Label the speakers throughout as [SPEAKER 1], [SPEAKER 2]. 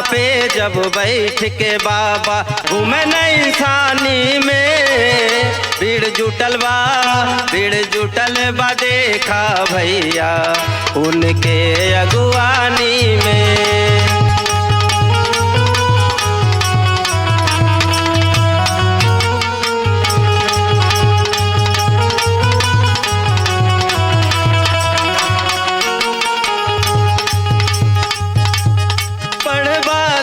[SPEAKER 1] पे जब बैठ के बाबा घूमे न इंसानी में, भीड़ जुटल बा देखा भैया उनके अगुवानी में।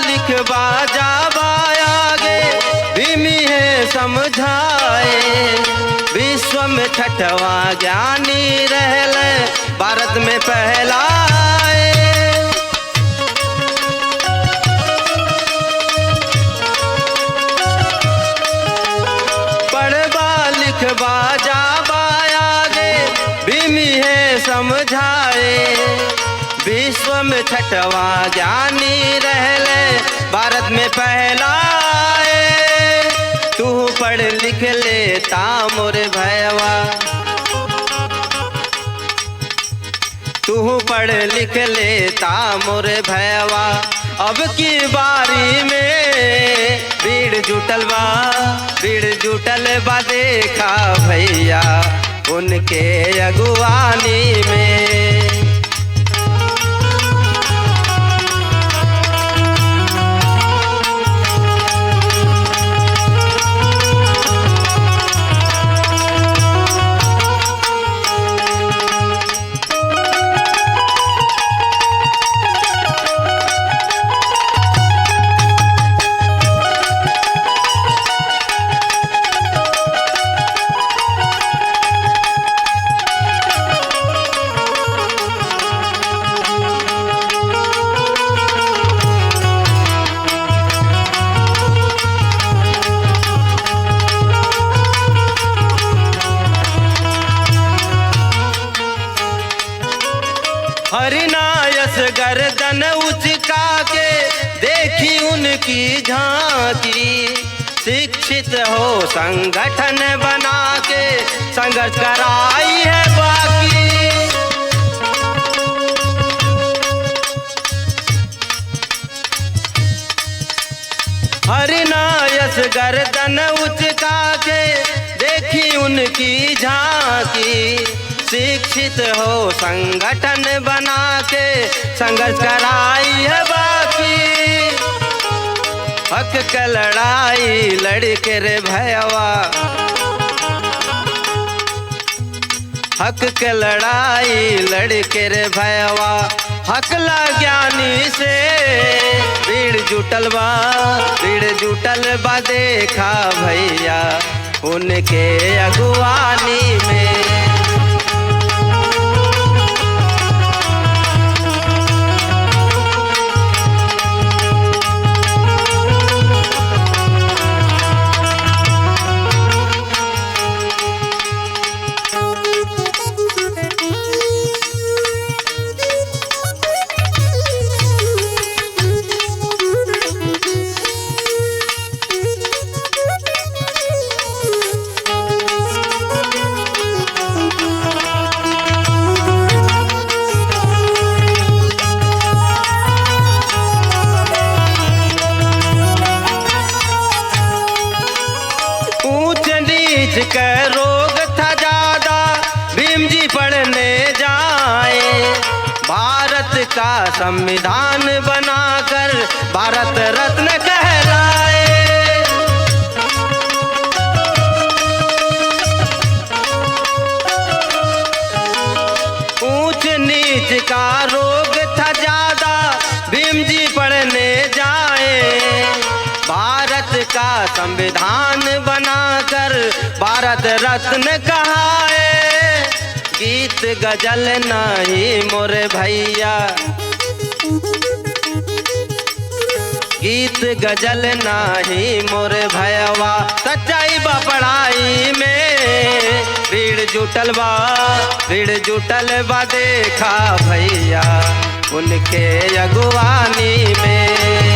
[SPEAKER 1] लिखबा जाबा आगे भीमी है समझाए, विश्व में छठवा ज्ञानी रहल भारत में पहलाए। पढ़बा लिखबा जाबा आगे भीमी है समझाए, विश्व में छठवा ज्ञानी रहले भारत में पहलाए। तू पढ़ लिख लेता मोरे भैया, तू पढ़ लिख लेता मोरे भैया, अब की बारी में भीड़ जुटल बा देखा भैया उनके अगुवानी में। हरिनायस गर्दन उचका के देखी उनकी झांकी, शिक्षित हो संगठन बना के संघर्ष कराई है बाकी। हरिनायस गर्दन उचका के देखी उनकी झांकी, शिक्षित हो संगठन बना के संघर्ष कराई है बाकी। हक के लड़ाई लड़के रे भैया, हक के लड़ाई लड़के रे भैया, हकला ज्ञानी से भीड़ जुटल बा देखा भैया उनके अगुवानी में। के रोग था ज्यादा भीम जी पढ़ने जाए, भारत का संविधान बनाकर भारत रत्न कहलाए। ऊंच नीच का रोग था ज्यादा भीम जी पढ़ने जाए, भारत का संविधान बनाकर भारत रत्न कहाए। गीत गजल नहीं मोरे भैया, गीत गजल नहीं मोरे भैया, सच्चाई बा पढ़ाई में भीड़ जुटल बा देखा भैया उनके अगुवानी में।